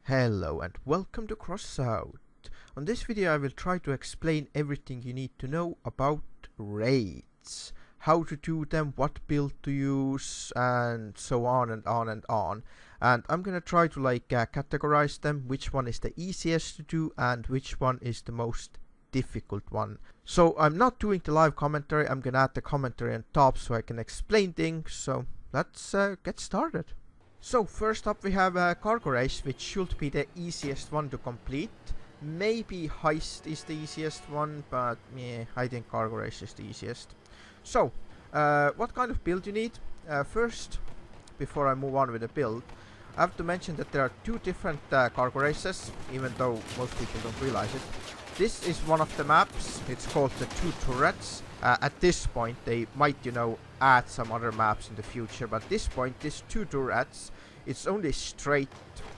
Hello and welcome to Crossout. On this video I will try to explain everything you need to know about raids. How to do them, what build to use, and so on and on and on. And I'm gonna try to categorize them, which one is the easiest to do and which one is the most difficult one. So I'm not doing the live commentary, I'm gonna add the commentary on top so I can explain things. So let's get started. So first up we have Cargo Race, which should be the easiest one to complete. Maybe Heist is the easiest one, but yeah, I think Cargo Race is the easiest. So, what kind of build you need? First, before I move on with the build, I have to mention that there are two different cargo races, even though most people don't realize it. This is one of the maps, it's called the Two Turrets. At this point they might, add some other maps in the future, but at this point, this Two Turrets, it's only straight.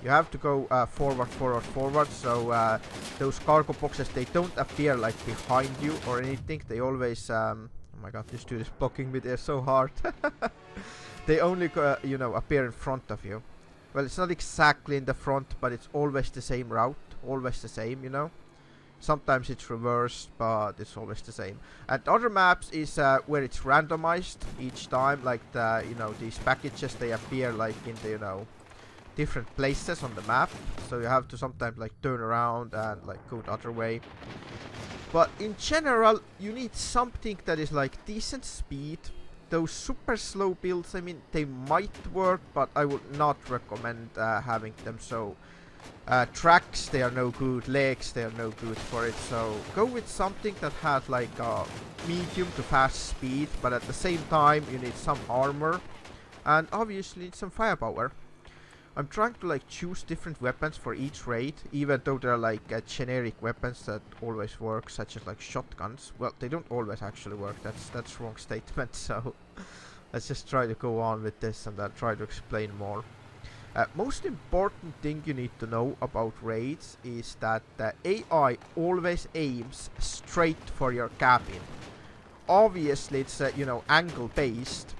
You have to go forward, so those cargo boxes, they don't appear like behind you or anything. They always, oh my god, this dude is blocking me there so hard. They only, appear in front of you. Well, it's not exactly in the front, but it's always the same route, always the same, Sometimes it's reversed, but it's always the same. And other maps is where it's randomized each time, like the, these packages, they appear like in the, different places on the map. So you have to sometimes like turn around and like go the other way. But in general, you need something that is like decent speed. Those super slow builds, I mean, they might work, but I would not recommend having them. So tracks, they are no good. Legs, they are no good for it. So go with something that has like a medium to fast speed, but at the same time you need some armor and obviously some firepower. I'm trying to like choose different weapons for each raid, even though they're like generic weapons that always work, such as like shotguns. Well, they don't always actually work. That's wrong statement. So let's just try to go on with this and then try to explain more. Most important thing you need to know about raids is that the AI always aims straight for your cabin. Obviously, it's angle based.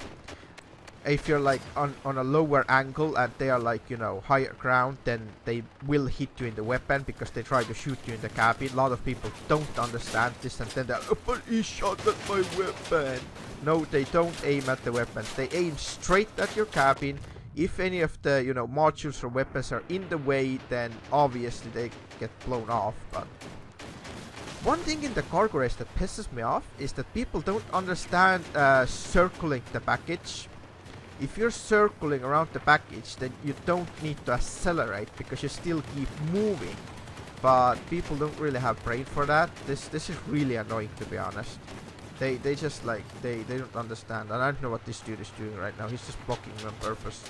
If you're like on a lower angle and they are like higher ground, then they will hit you in the weapon because they try to shoot you in the cabin. A lot of people don't understand this, and then they're, oh, but he shot at my weapon. No, they don't aim at the weapons. They aim straight at your cabin. If any of the modules or weapons are in the way, then obviously they get blown off. But one thing in the cargo race that pisses me off is that people don't understand circling the package. If you're circling around the package, then you don't need to accelerate because you still keep moving. But people don't really have brain for that. This is really annoying, to be honest. They just like they don't understand, and I don't know what this dude is doing right now. He's just blocking me on purpose.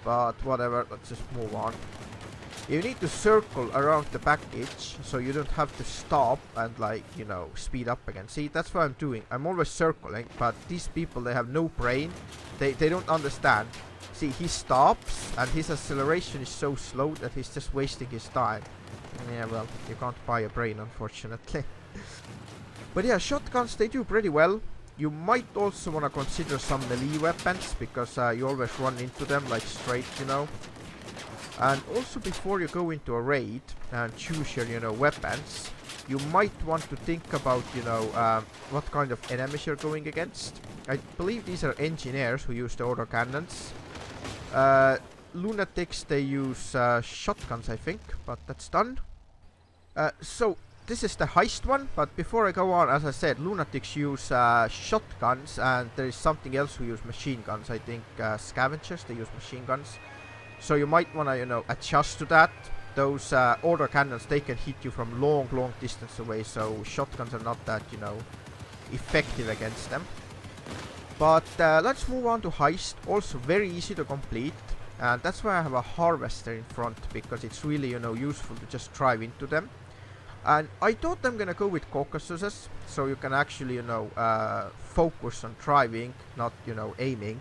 But whatever, let's just move on. You need to circle around the package so you don't have to stop and speed up again. See, that's what I'm doing. I'm always circling, but these people, they have no brain. They don't understand. See, he stops and his acceleration is so slow that he's just wasting his time. Yeah, well, you can't buy a brain, unfortunately. But yeah, shotguns, they do pretty well. You might also want to consider some melee weapons because you always run into them like straight, And also before you go into a raid and choose your weapons, you might want to think about what kind of enemies you're going against. I believe these are engineers who use the autocannons. Lunatics, they use shotguns, I think, but that's done. So this is the Heist one, but before I go on, as I said, Lunatics use shotguns, and there is something else who use machine guns. I think Scavengers, they use machine guns. So you might want to, adjust to that. Those autocannons, they can hit you from long distance away, so shotguns are not that, effective against them. But let's move on to Heist. Also very easy to complete, and that's why I have a harvester in front, because it's really, useful to just drive into them. And I thought I'm gonna go with Caucasuses, so you can actually, focus on driving, not, aiming.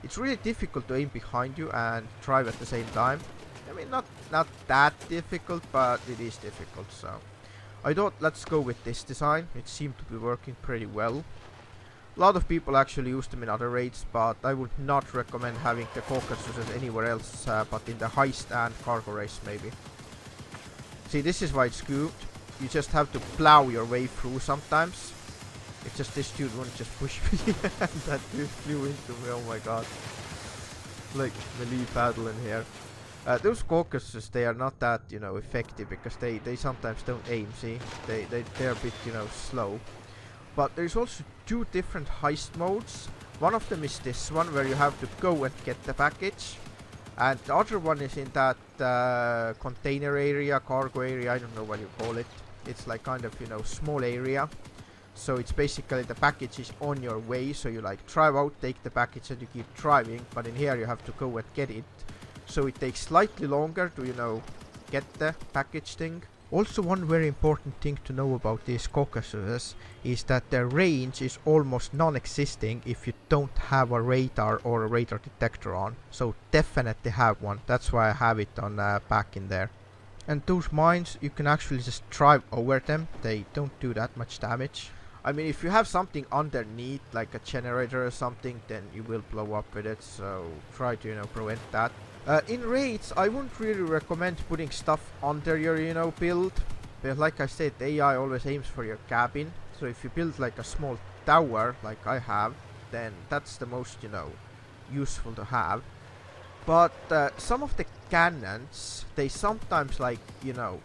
It's really difficult to aim behind you and drive at the same time. I mean, not that difficult, but it is difficult, so I thought let's go with this design. It seemed to be working pretty well. A lot of people actually use them in other raids, but I would not recommend having the Caucasus anywhere else, but in the Heist and cargo race maybe. See, this is why it's scooped. You just have to plow your way through sometimes. It's just this dude won't just push me and that dude flew into me, oh my god. Like melee battle in here. Those Caucasus, they are not that, you know, effective because they sometimes don't aim, see? They're a bit, you know, slow. But there's also two different heist modes. One of them is this one where you have to go and get the package. And the other one is in that container area, cargo area, I don't know what you call it. It's like kind of, you know, small area. So it's basically the package is on your way, so you like drive out, take the package and you keep driving. But in here you have to go and get it. So it takes slightly longer to, you know, get the package thing. Also, one very important thing to know about these Caucasus is that their range is almost non-existing if you don't have a radar or a radar detector on. So definitely have one. That's why I have it on back in there. And those mines, you can actually just drive over them. They don't do that much damage. I mean, if you have something underneath, like a generator or something, then you will blow up with it. So try to, you know, prevent that. In raids, I wouldn't really recommend putting stuff under your, you know, build. But like I said, the AI always aims for your cabin. So if you build like a small tower, like I have, then that's the most, you know, useful to have. But some of the cannons, they sometimes like, you know,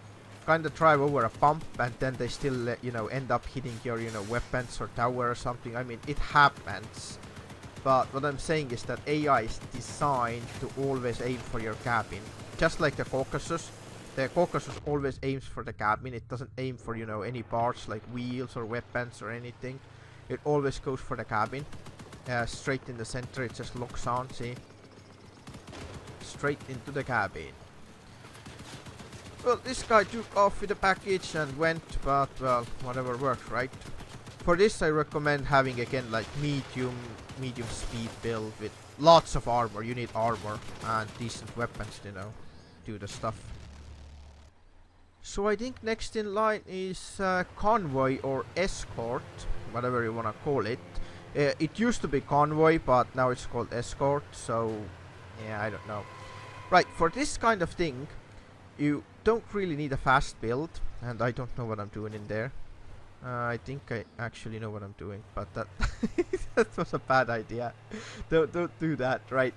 kind of drive over a pump and then they still, you know, end up hitting your, you know, weapons or tower or something. I mean, it happens. But what I'm saying is that AI is designed to always aim for your cabin. Just like the Caucasus. The Caucasus always aims for the cabin. It doesn't aim for, you know, any parts like wheels or weapons or anything. It always goes for the cabin. Straight in the center, it just locks on, see? Straight into the cabin. Well, this guy took off with the package and went, but, well, whatever works, right? For this, I recommend having, again, like medium speed build with lots of armor. You need armor and decent weapons, you know, do the stuff. So I think next in line is Convoy or Escort, whatever you want to call it. It used to be Convoy, but now it's called Escort, so yeah, I don't know. Right, for this kind of thing, you don't really need a fast build, and I don't know what I'm doing in there. I think I actually know what I'm doing, but that that was a bad idea. Don't do that, right?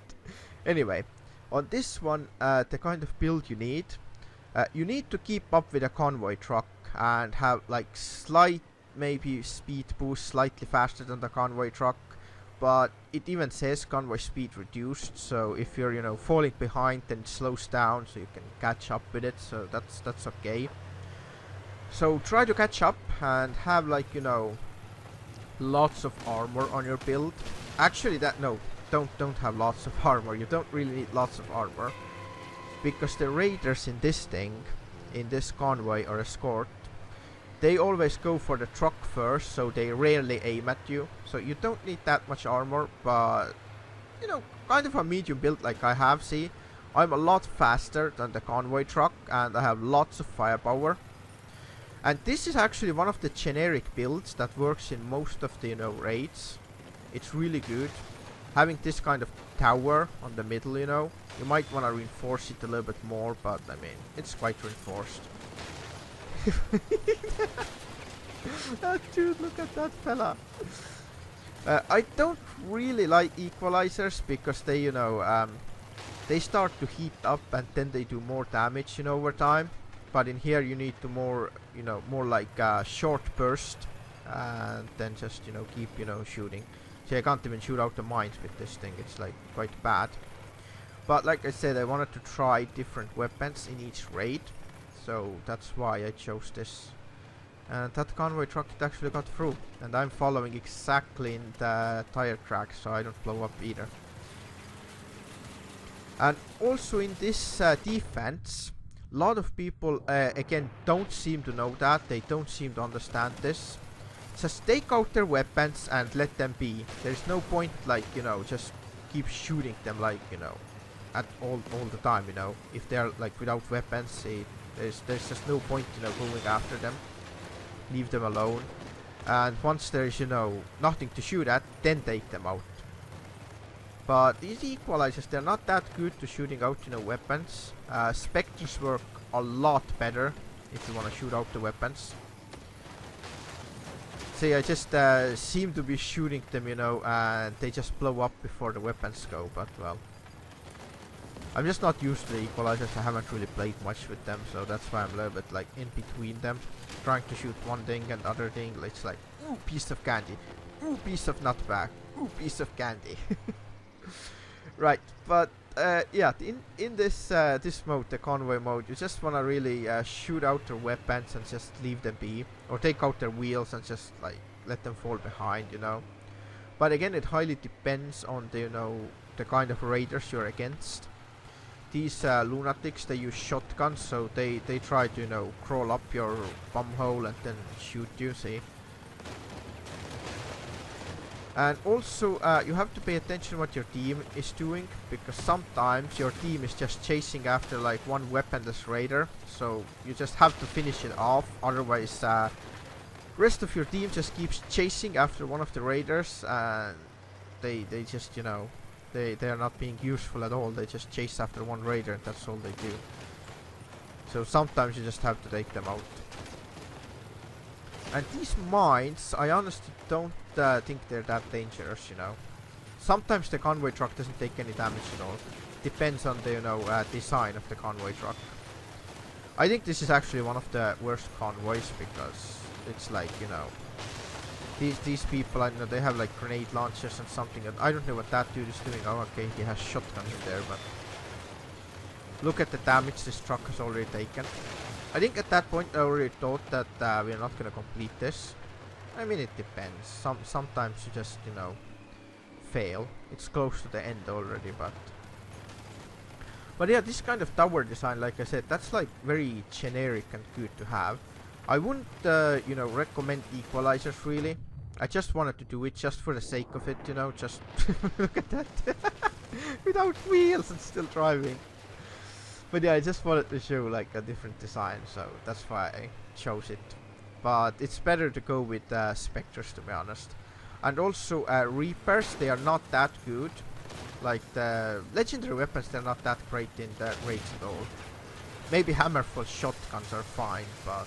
Anyway, on this one, the kind of build you need to keep up with a convoy truck and have like slight maybe speed boost, slightly faster than the convoy truck. But it even says convoy speed reduced, so if you're, you know, falling behind, then it slows down so you can catch up with it. So that's okay. So try to catch up and have, like, you know, lots of armor on your build. Actually, don't have lots of armor. You don't really need lots of armor, because the raiders in this thing, in this convoy or escort, they always go for the truck first, so they rarely aim at you. So you don't need that much armor, but, you know, kind of a medium build like I have. See, I'm a lot faster than the convoy truck and I have lots of firepower. And this is actually one of the generic builds that works in most of the, you know, raids. It's really good. Having this kind of tower on the middle, you know, you might want to reinforce it a little bit more, but I mean, it's quite reinforced. Dude, look at that fella. I don't really like equalizers because they, you know, they start to heat up and then they do more damage, you know, over time. But in here you need to more, you know, more like short burst and then just, you know, keep, you know, shooting. See, I can't even shoot out the mines with this thing. It's like quite bad. But like I said, I wanted to try different weapons in each raid, so that's why I chose this. And that convoy truck, it actually got through, and I'm following exactly in the tire track, so I don't blow up either. And also in this defense, a lot of people again don't seem to know that. They don't seem to understand this. Just take out their weapons and let them be. There's no point, like, you know, just keep shooting them, like, you know, at all the time, you know. If they're like without weapons, there's just no point, you know, going after them. Leave them alone. And once there is, you know, nothing to shoot at, then take them out. But these equalizers, they're not that good to shooting out, you know, weapons. Spectres work a lot better if you want to shoot out the weapons. See, I just seem to be shooting them, you know, and they just blow up before the weapons go, but well. I'm just not used to the equalizers, I haven't really played much with them, so that's why I'm a little bit like in between them. Trying to shoot one thing and other thing, it's like, ooh, piece of candy, ooh, piece of nutbag, ooh, piece of candy. Right, but yeah, in this this mode, the convoy mode, you just wanna really shoot out their weapons and just leave them be, or take out their wheels and just like let them fall behind, you know. But again, it highly depends on the, you know, the kind of raiders you're against. These lunatics, they use shotguns, so they try to, you know, crawl up your bum hole and then shoot you, see. And also, you have to pay attention what your team is doing, because sometimes your team is just chasing after like one weaponless raider, so you just have to finish it off, otherwise rest of your team just keeps chasing after one of the raiders, and they just, you know, they are not being useful at all, they just chase after one raider and that's all they do. So sometimes you just have to take them out. And these mines, I honestly don't think they're that dangerous, you know. Sometimes the convoy truck doesn't take any damage at all. Depends on the, you know, design of the convoy truck. I think this is actually one of the worst convoys because it's like, you know, these people, I know they have like grenade launchers and something, and I don't know what that dude is doing. Oh, okay, he has shotguns there, but look at the damage this truck has already taken. I think at that point I already thought that we're not gonna complete this. I mean, it depends. Sometimes you just, you know, fail. It's close to the end already, but yeah, this kind of tower design, like I said, that's like very generic and good to have. I wouldn't, you know, recommend equalizers really. I just wanted to do it just for the sake of it, you know. Just look at that, without wheels and still driving. But yeah, I just wanted to show like a different design, so that's why I chose it. But it's better to go with Spectres, to be honest. And also Reapers, they are not that good. Like the legendary weapons, they're not that great in the raids at all. Maybe hammerful shotguns are fine, but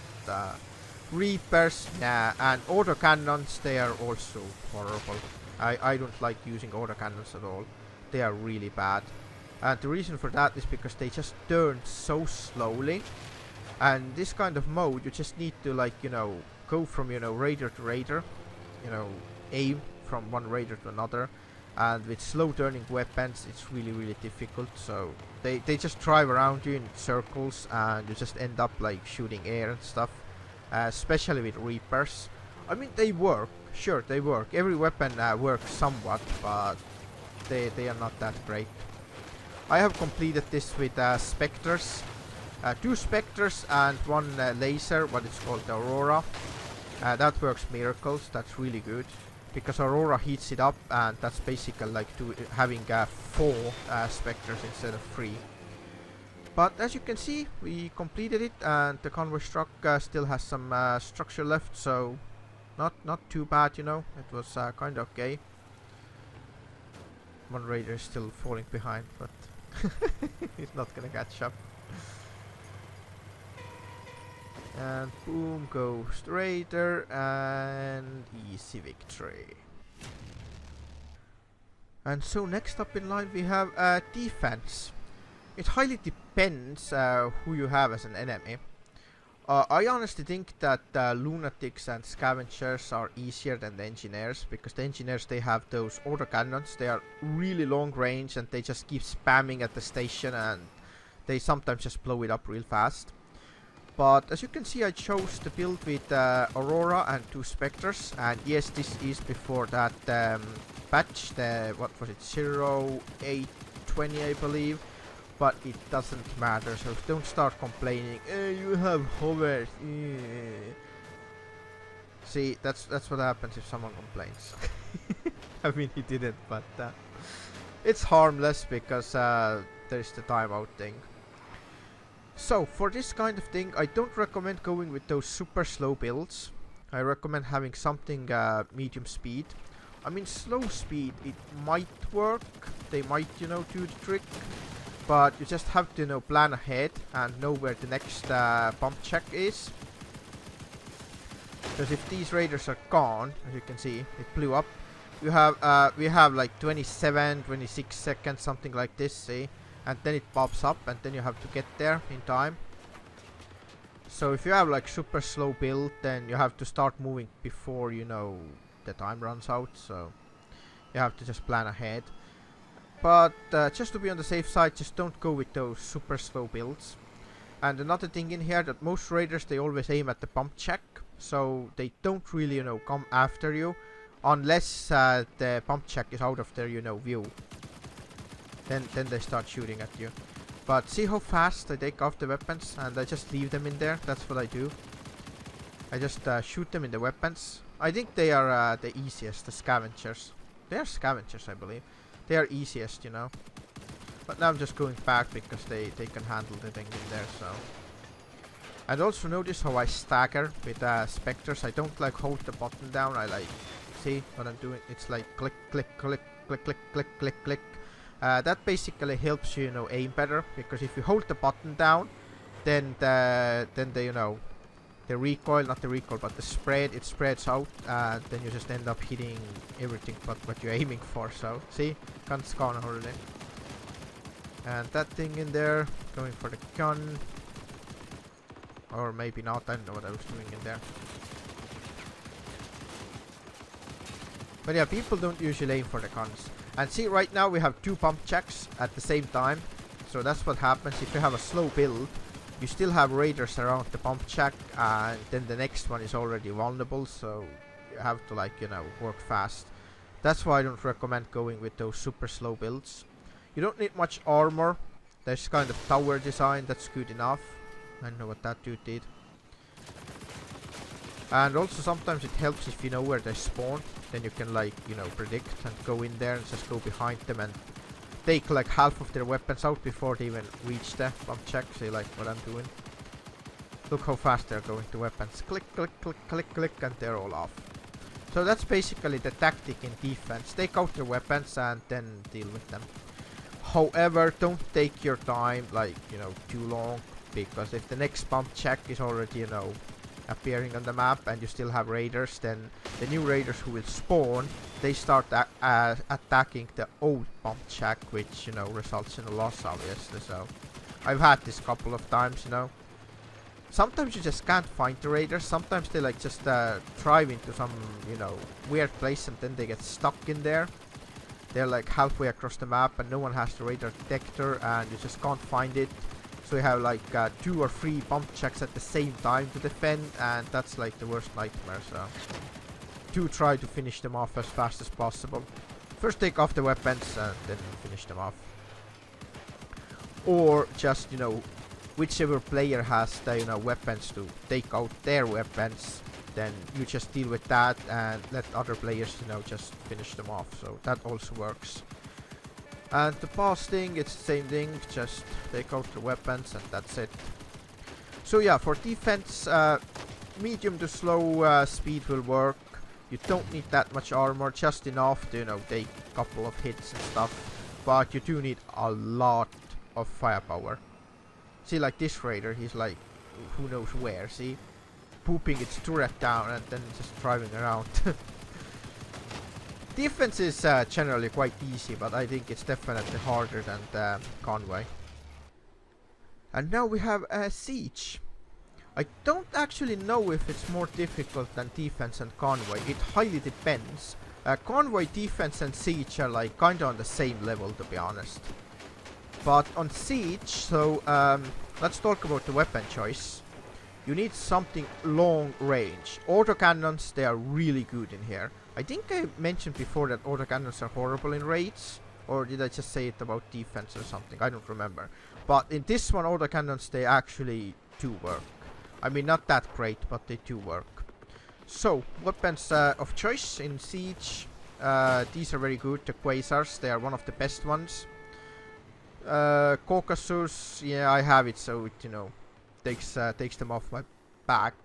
Reapers, yeah, and autocannons, they are also horrible. I don't like using autocannons at all. They are really bad. And the reason for that is because they just turn so slowly. And this kind of mode, you just need to, like, you know, go from, you know, raider to raider. You know, aim from one raider to another. And with slow turning weapons, it's really, really difficult. So they just drive around you in circles, and you just end up like shooting air and stuff. Especially with Reapers. I mean, they work. Sure, they work. Every weapon works somewhat, but they are not that great. I have completed this with Spectres. 2 Spectres and 1 laser, what is called the Aurora. That works miracles, that's really good. Because Aurora heats it up, and that's basically like having 4 Spectres instead of 3. But as you can see, we completed it, and the convoy truck still has some structure left, so not too bad, you know. It was kind of okay. One raider is still falling behind, but he's not gonna catch up. And boom goes the raider, and easy victory. And so next up in line we have defense. It highly depends who you have as an enemy. I honestly think that lunatics and scavengers are easier than the engineers, because the engineers, they have those autocannons. They are really long range and they just keep spamming at the station, and they sometimes just blow it up real fast. But as you can see, I chose to build with Aurora and 2 Spectres, and yes, this is before that patch, the, what was it, 0820 I believe. But it doesn't matter, so don't start complaining. You have hovers. See, that's what happens if someone complains. I mean, he didn't, but it's harmless because there's the timeout thing. So for this kind of thing, I don't recommend going with those super slow builds. I recommend having something medium speed. I mean, slow speed, it might work. They might, you know, do the trick. But you just have to, you know, plan ahead and know where the next pump check is. Because if these raiders are gone, as you can see, it blew up. We have like 27, 26 seconds, something like this, see? And then it pops up, and then you have to get there in time. So if you have like super slow build, then you have to start moving before, you know, the time runs out. So you have to just plan ahead. But just to be on the safe side, just don't go with those super slow builds. And another thing in here, that most raiders, they always aim at the pump check. So they don't really, you know, come after you. Unless the pump check is out of their, you know, view. Then they start shooting at you. But see how fast I take off the weapons and I just leave them in there. That's what I do. I just shoot them in the weapons. I think they are the easiest, the scavengers. They are scavengers, I believe. They are easiest, you know. But now I'm just going back because they can handle the thing in there, so. And also notice how I stagger with specters. I don't like hold the button down. I like, see what I'm doing? It's like click, click, click, click, click, click, click, click. That basically helps you, you know, aim better, because if you hold the button down, then the you know, the recoil, not the recoil, but the spread, it spreads out, and then you just end up hitting everything but what you're aiming for. So see, gun's gone already, and that thing in there going for the gun, or maybe not. I don't know what I was doing in there. But yeah, people don't usually aim for the guns. And see, right now we have two pump checks at the same time. So that's what happens if you have a slow build. You still have raiders around the pump check, and then the next one is already vulnerable. So you have to, like, you know, work fast. That's why I don't recommend going with those super slow builds. You don't need much armor. There's kind of tower design, that's good enough. I don't know what that dude did. And also sometimes it helps if you know where they spawn. Then you can, like, you know, predict and go in there and just go behind them and take like half of their weapons out before they even reach the pump check. See, like what I'm doing. Look how fast they're going to weapons. Click, click, click, click, click, and they're all off. So that's basically the tactic in defense. Take out your weapons and then deal with them. However, don't take your time, like, you know, too long, because if the next pump check is already, you know, appearing on the map and you still have raiders, then the new raiders who will spawn, they start attacking the old pump check, which, you know, results in a loss, obviously. So I've had this couple of times, you know. Sometimes you just can't find the raiders. Sometimes they like just drive into some, you know, weird place and then they get stuck in there. They're like halfway across the map and no one has the radar detector and you just can't find it. So you have like 2 or 3 pump checks at the same time to defend, and that's like the worst nightmare. So do try to finish them off as fast as possible. First take off the weapons and then finish them off. Or just, you know, whichever player has the, you know, weapons to take out their weapons, then you just deal with that and let other players, you know, just finish them off. So that also works. And the boss thing, it's the same thing, just take out the weapons and that's it. So yeah, for defense, medium to slow speed will work. You don't need that much armor, just enough to, you know, take a couple of hits and stuff. But you do need a lot of firepower. See, like this raider, he's like, who knows where, see? Pooping its turret down and then just driving around. Defense is generally quite easy, but I think it's definitely harder than Convoy. And now we have Siege. I don't actually know if it's more difficult than defense and Convoy. It highly depends. Convoy, defense and Siege are like kinda on the same level, to be honest. But on Siege, so let's talk about the weapon choice. You need something long range. Autocannons, they are really good in here. I think I mentioned before that autocannons are horrible in raids, or did I just say it about defense or something? I don't remember. But in this one, autocannons, they actually do work. I mean, not that great, but they do work. So, weapons of choice in Siege. These are very good. The Quasars, they are one of the best ones. Caucasus, yeah, I have it, so it, you know, takes them off my back.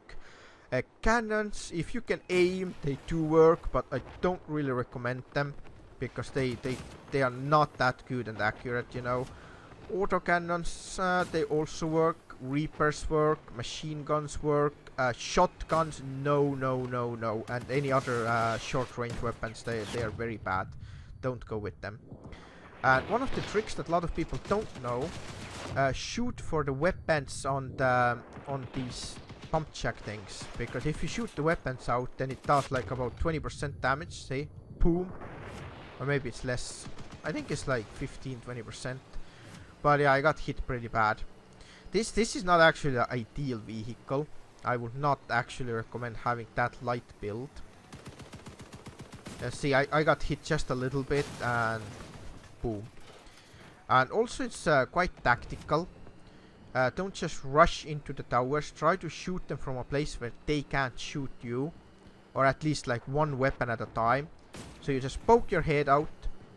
Cannons, if you can aim, they do work, but I don't really recommend them because they are not that good and accurate, you know. Autocannons, they also work. Reapers work. Machine guns work. Shotguns, no. And any other short-range weapons, they are very bad. Don't go with them. And one of the tricks that a lot of people don't know, shoot for the weapons on these pump check things, because if you shoot the weapons out, then it does like about 20% damage, see? Boom. Or maybe it's less. I think it's like 15-20%. But yeah, I got hit pretty bad. This is not actually the ideal vehicle. I would not actually recommend having that light build. See, I got hit just a little bit and boom. And also it's quite tactical. Don't just rush into the towers. Try to shoot them from a place where they can't shoot you. Or at least like one weapon at a time. So you just poke your head out,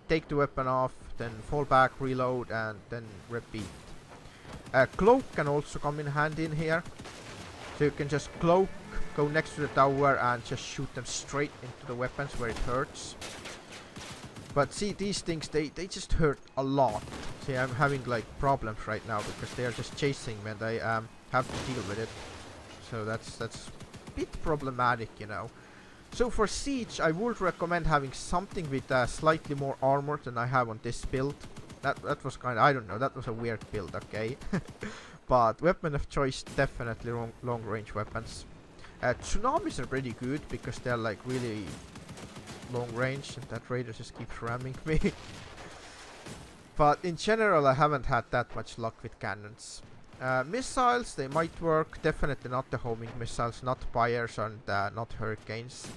take the weapon off, then fall back, reload, and then repeat. Cloak can also come in handy in here. So you can just cloak, go next to the tower, and just shoot them straight into the weapons where it hurts. But see, these things, they just hurt a lot. See, I'm having like problems right now because they are just chasing me and I have to deal with it. So that's a bit problematic, you know. So for Siege, I would recommend having something with slightly more armor than I have on this build. That was kind of, I don't know, that was a weird build, okay? But weapon of choice, definitely long range weapons. Tsunamis are pretty good because they're like really long range, and that raider just keeps ramming me. But in general, I haven't had that much luck with cannons. Missiles, they might work. Definitely not the homing missiles, not fires, and not hurricanes.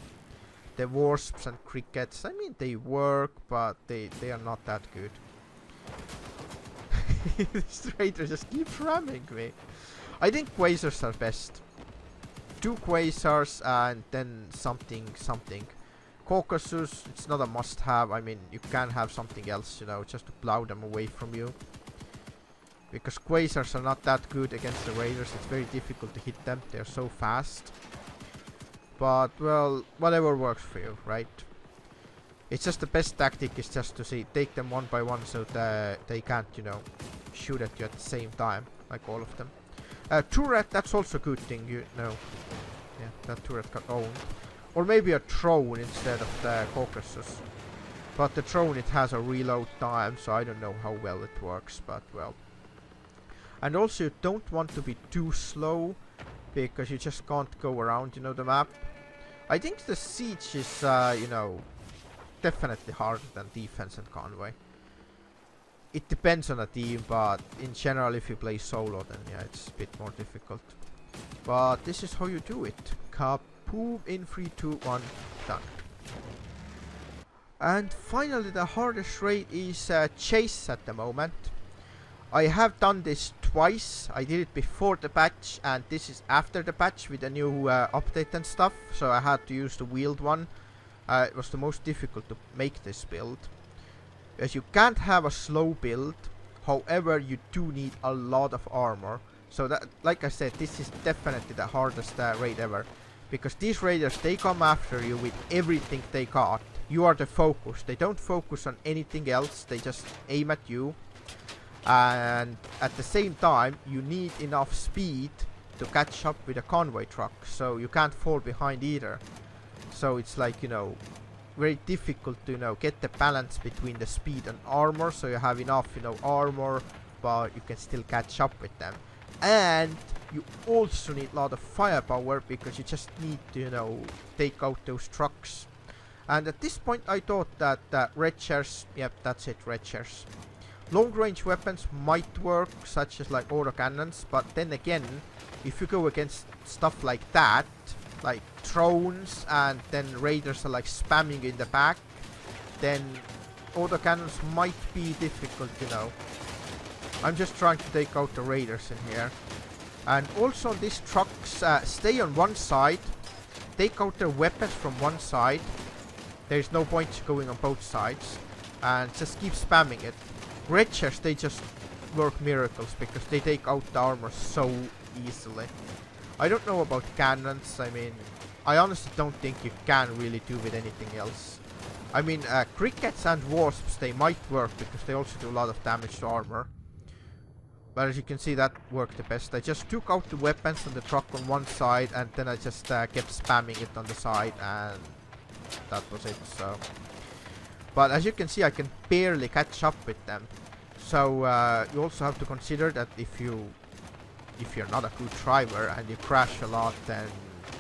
The wasps and crickets, I mean, they work, but they are not that good. This raider just keeps ramming me. I think quasars are best. 2 quasars and then something. Caucasus, it's not a must-have. I mean, you can have something else, you know, just to plow them away from you. Because quasars are not that good against the raiders. It's very difficult to hit them. They're so fast. But, well, whatever works for you, right? It's just the best tactic is just to see, take them one by one so that they can't, you know, shoot at you at the same time, like all of them. Turret, that's also a good thing, you know. Yeah, that turret got owned. Or maybe a drone instead of the Caucasus. But the drone, it has a reload time, so I don't know how well it works, but well. And also you don't want to be too slow, because you just can't go around, you know, the map. I think the Siege is, you know, definitely harder than defense and convoy. It depends on a team, but in general, if you play solo, then yeah, it's a bit more difficult. But this is how you do it. Kaboom, in 3, 2, 1, done. And finally, the hardest raid is chase at the moment. I have done this twice. I did it before the patch, and this is after the patch with a new update and stuff. So I had to use the wheeled one. It was the most difficult to make this build. As you can't have a slow build, however you do need a lot of armor. So that, like I said, this is definitely the hardest raid ever. Because these raiders, they come after you with everything they got. You are the focus. They don't focus on anything else. They just aim at you. And at the same time, you need enough speed to catch up with a convoy truck. So you can't fall behind either. So it's like, you know, very difficult to, you know, get the balance between the speed and armor. So you have enough, you know, armor, but you can still catch up with them. And you also need a lot of firepower because you just need to, you know, take out those trucks. And at this point I thought that red chairs, yep, that's it, red chairs. Long range weapons might work, such as like autocannons, but then again, if you go against stuff like that, like drones, and then raiders are like spamming in the back, then autocannons might be difficult, you know. I'm just trying to take out the raiders in here. And also on these trucks, stay on one side, take out their weapons from one side. There's no point going on both sides, and just keep spamming it. Red chairs, they just work miracles because they take out the armor so easily. I don't know about cannons. I mean, I honestly don't think you can really do with anything else. I mean, crickets and wasps, they might work because they also do a lot of damage to armor. But as you can see, that worked the best. I just took out the weapons on the truck on one side, and then I just kept spamming it on the side, and that was it. So, but as you can see, I can barely catch up with them. So you also have to consider that if you're not a good driver and you crash a lot, then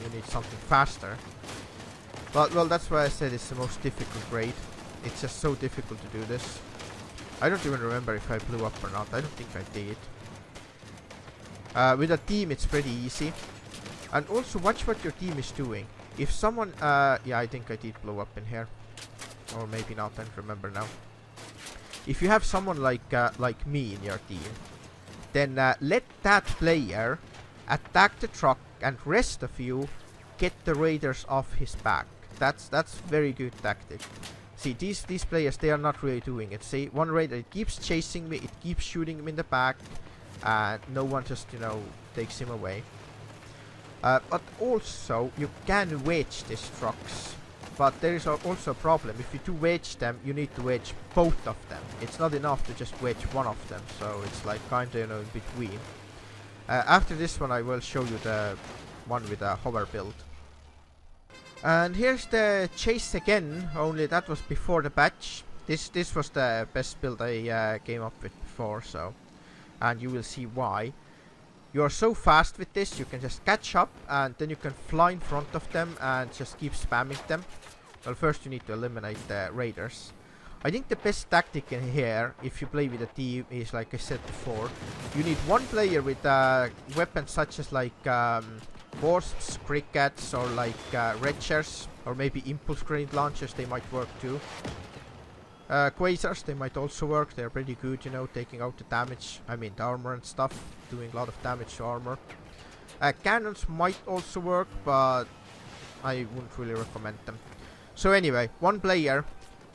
you need something faster. But well, that's why I said it's the most difficult raid. It's just so difficult to do this. I don't even remember if I blew up or not. I don't think I did. With a team, it's pretty easy. And also, watch what your team is doing. If someone... yeah, I think I did blow up in here. Or maybe not, I don't remember now. If you have someone like me in your team, then let that player attack the truck and rest of you get the raiders off his back. That's very good tactic. See, these players, they are not really doing it. See, one raider, it keeps chasing me, it keeps shooting him in the back, and no one just, you know, takes him away. But also, you can wedge these trucks. But there is also a problem. If you do wedge them, you need to wedge both of them. It's not enough to just wedge one of them, so it's like kinda, you know, in between. After this one, I will show you the one with a hover build. And here's the chase again, only that was before the patch. This was the best build I came up with before, so... And you will see why. You are so fast with this, you can just catch up, and then you can fly in front of them and just keep spamming them. Well, first you need to eliminate the raiders. I think the best tactic in here, if you play with a team, is like I said before. You need one player with weapons such as like... wasps, crickets, or like retchers, or maybe impulse grenade launchers, they might work too. Quasars, they might also work, they're pretty good, you know, taking out the damage, I mean the armor and stuff, doing a lot of damage to armor. Cannons might also work, but I wouldn't really recommend them. So anyway, one player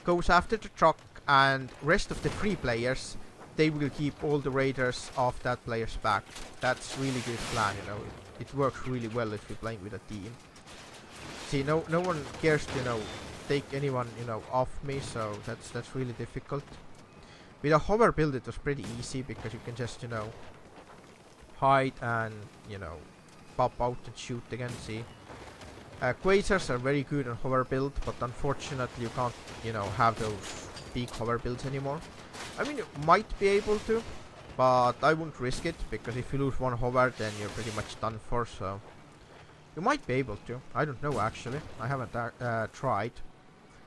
goes after the truck, and rest of the 3 players, they will keep all the raiders off that player's back. That's really good plan, you know. It works really well if you're playing with a team. See, no one cares to, you know, take anyone, you know, off me, so that's really difficult. With a hover build, it was pretty easy because you can just, you know, hide and, you know, pop out and shoot again. See, Quasars are very good on hover build, but unfortunately you can't, you know, have those big hover builds anymore. I mean, you might be able to, but I wouldn't risk it, because if you lose one hover, then you're pretty much done for, so... You might be able to. I don't know, actually. I haven't tried.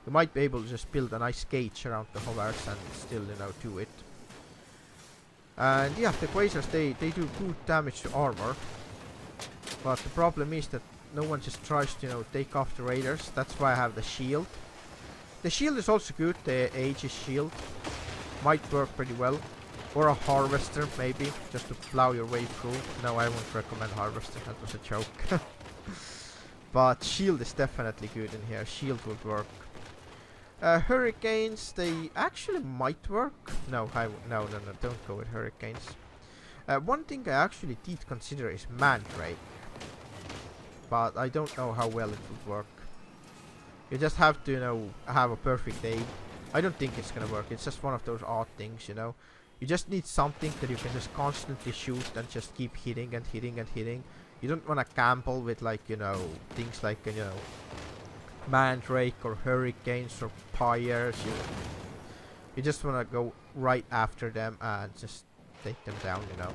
You might be able to just build a nice gauge around the hovers and still, you know, do it. And yeah, the Quasars, they do good damage to armor. But the problem is that no one just tries to, you know, take off the raiders. That's why I have the shield. The shield is also good, the Aegis shield. Might work pretty well. Or a harvester, maybe, just to plow your way through. No, I won't recommend harvester, that was a joke. But shield is definitely good in here, shield would work. Hurricanes, they actually might work. No, no, don't go with hurricanes. One thing I actually did consider is mandrake. But I don't know how well it would work. You just have to, you know, have a perfect aim. I don't think it's gonna work, it's just one of those odd things, you know. You just need something that you can just constantly shoot and just keep hitting and hitting and hitting. You don't want to gamble with, like, you know, things like, you know, mandrake or hurricanes or pyres. You just want to go right after them and just take them down, you know.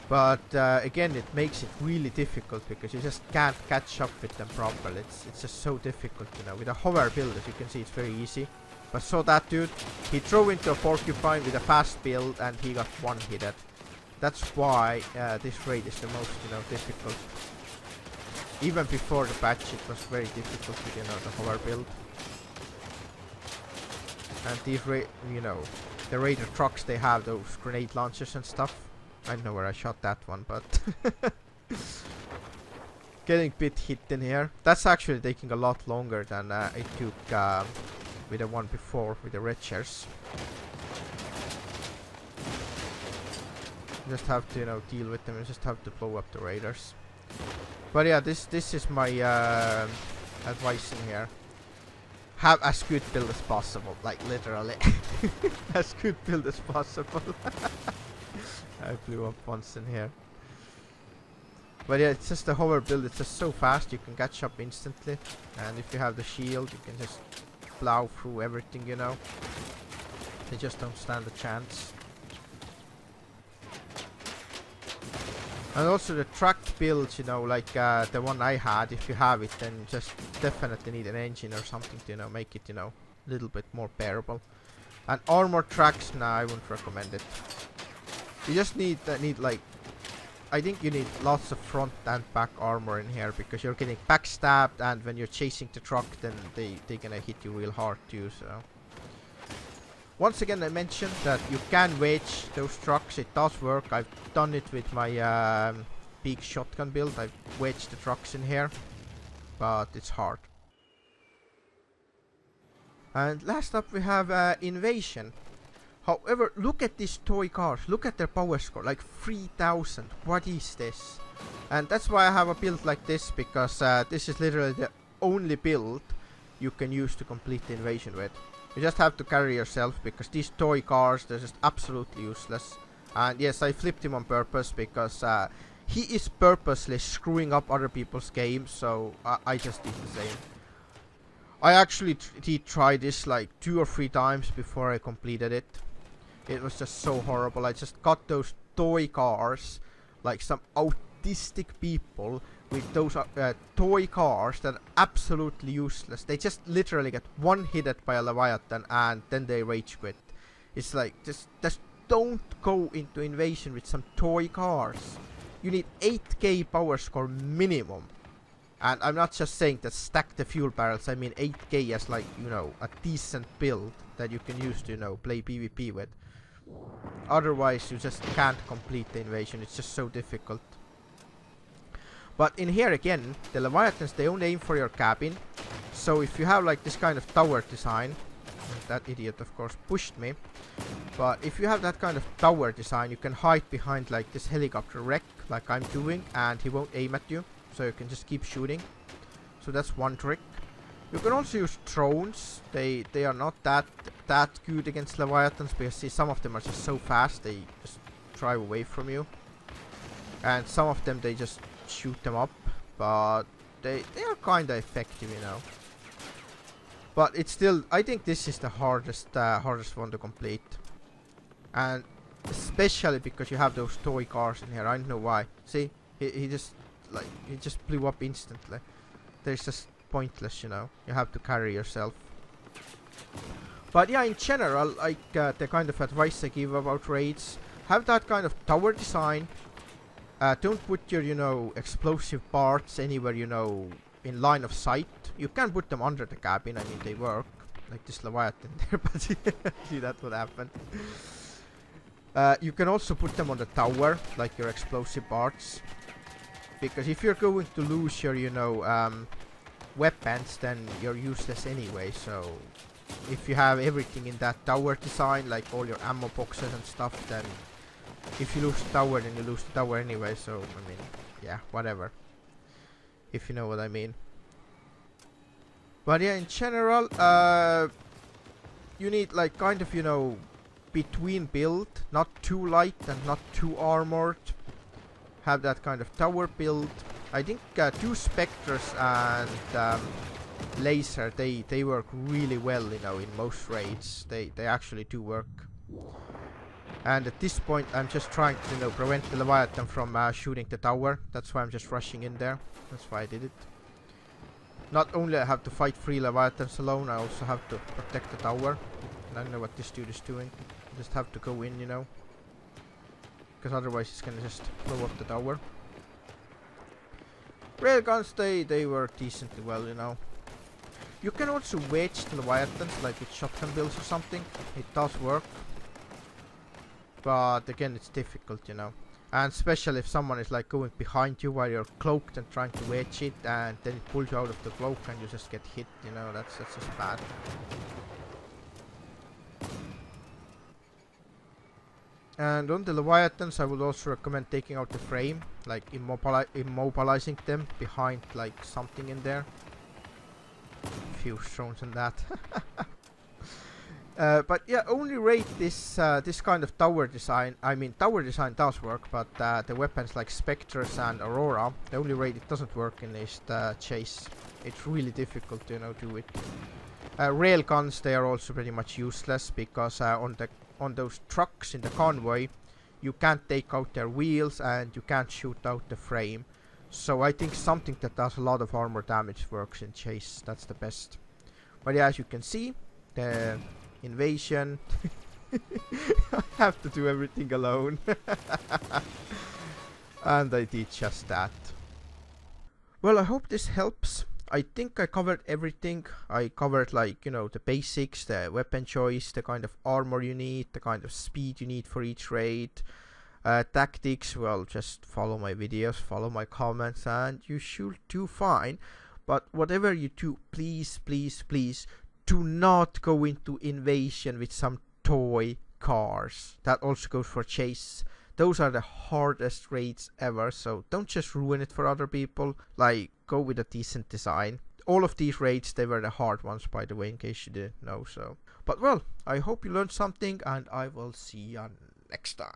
But again, it makes it really difficult because you just can't catch up with them properly. It's just so difficult, you know. With a hover build, as you can see, it's very easy. But saw that dude, he threw into a porcupine with a fast build and he got one-hitted. That's why this raid is the most, you know, difficult. Even before the patch, it was very difficult with, you know, the hover build. And these, you know, the raider trucks, they have those grenade launchers and stuff. I don't know where I shot that one, but getting a bit hit in here. That's actually taking a lot longer than it took with the one before with the red chairs. You just have to, you know, deal with them. You just have to blow up the raiders. But yeah, this is my advice in here. Have as good build as possible, like literally. As good build as possible. I blew up once in here. But yeah, it's just a hover build. It's just so fast. You can catch up instantly. And if you have the shield, you can just plow through everything, you know. They just don't stand a chance. And also the tracked builds, you know, like the one I had, if you have it, then you just definitely need an engine or something to, you know, make it, you know, a little bit more bearable. And armor tracks, nah, I wouldn't recommend it. You just need like, I think you need lots of front and back armor in here, because you're getting backstabbed, and when you're chasing the truck, then they're gonna hit you real hard too, so. Once again, I mentioned that you can wedge those trucks. It does work. I've done it with my big shotgun build. I've wedged the trucks in here, but it's hard. And last up we have Invasion. However, look at these toy cars. Look at their power score, like 3000. What is this? And that's why I have a build like this, because this is literally the only build you can use to complete the invasion with. You just have to carry yourself, because these toy cars, they're just absolutely useless. And yes, I flipped him on purpose, because he is purposely screwing up other people's games, so I just did the same. I actually did try this like 2 or 3 times before I completed it. It was just so horrible. I just got those toy cars, like some autistic people with those toy cars that are absolutely useless. They just literally get one hit by a Leviathan and then they rage quit. It's like, just don't go into invasion with some toy cars. You need 8k power score minimum. And I'm not just saying that stack the fuel barrels, I mean 8k as like, you know, a decent build that you can use to, you know, play PvP with. Otherwise you just can't complete the invasion, it's just so difficult. But in here again, the Leviathans, they only aim for your cabin. So if you have like this kind of tower design, that idiot of course pushed me. But if you have that kind of tower design, you can hide behind like this helicopter wreck, like I'm doing, and he won't aim at you. So you can just keep shooting. So that's one trick. You can also use drones. They are not that good against Leviathans, because see, some of them are just so fast, they just drive away from you. And some of them, they just shoot them up, but they are kinda effective, you know. But it's still, I think this is the hardest one to complete. And especially because you have those toy cars in here. I don't know why. See, he just blew up instantly. There's just pointless, you know. You have to carry yourself. But yeah, in general, like the kind of advice I give about raids, have that kind of tower design. Don't put your, you know, explosive parts anywhere, you know, in line of sight. You can put them under the cabin, I mean, they work. Like this Leviathan there, but see, that would happen. You can also put them on the tower, like your explosive parts. Because if you're going to lose your, you know, weapons, then you're useless anyway, so if you have everything in that tower design, like all your ammo boxes and stuff, then if you lose the tower, then you lose the tower anyway, so, I mean, yeah, whatever. If you know what I mean. But yeah, in general, you need, like, kind of, you know, between build, not too light and not too armored. Have that kind of tower build. I think 2 Spectres and Laser, they work really well, you know, in most raids. They actually do work. And at this point, I'm just trying to, you know, prevent the Leviathan from shooting the tower. That's why I'm just rushing in there. That's why I did it. Not only I have to fight 3 Leviathans alone, I also have to protect the tower. And I don't know what this dude is doing. I just have to go in, you know. Because otherwise he's gonna just blow up the tower. Railguns, they work decently well, you know. You can also wedge the Leviathans, like with shotgun builds or something. It does work. But again, it's difficult, you know. And especially if someone is like going behind you while you're cloaked and trying to wedge it, and then it pulls you out of the cloak and you just get hit, you know, that's just bad. And on the Leviathans, I would also recommend taking out the frame, like immobilizing them behind like something in there. Few stones and that. But yeah, only raid this this kind of tower design. I mean, tower design does work, but the weapons like Spectres and Aurora, the only raid it doesn't work in is the chase. It's really difficult to, you know, do it. Rail guns, they are also pretty much useless because on those trucks in the convoy, you can't take out their wheels and you can't shoot out the frame. So I think something that does a lot of armor damage works in chase. That's the best. But yeah, as you can see, the invasion. I have to do everything alone. And I did just that. Well, I hope this helps. I think I covered everything. I covered, like, you know, the basics, the weapon choice, the kind of armor you need, the kind of speed you need for each raid. Tactics, well, just follow my videos, follow my comments, and you should do fine. But whatever you do, please, please, please, do not go into invasion with some toy cars. That also goes for chase. Those are the hardest raids ever, so don't just ruin it for other people. Like, go with a decent design. All of these raids, they were the hard ones, by the way, in case you didn't know. So, but well, I hope you learned something, and I will see you next time.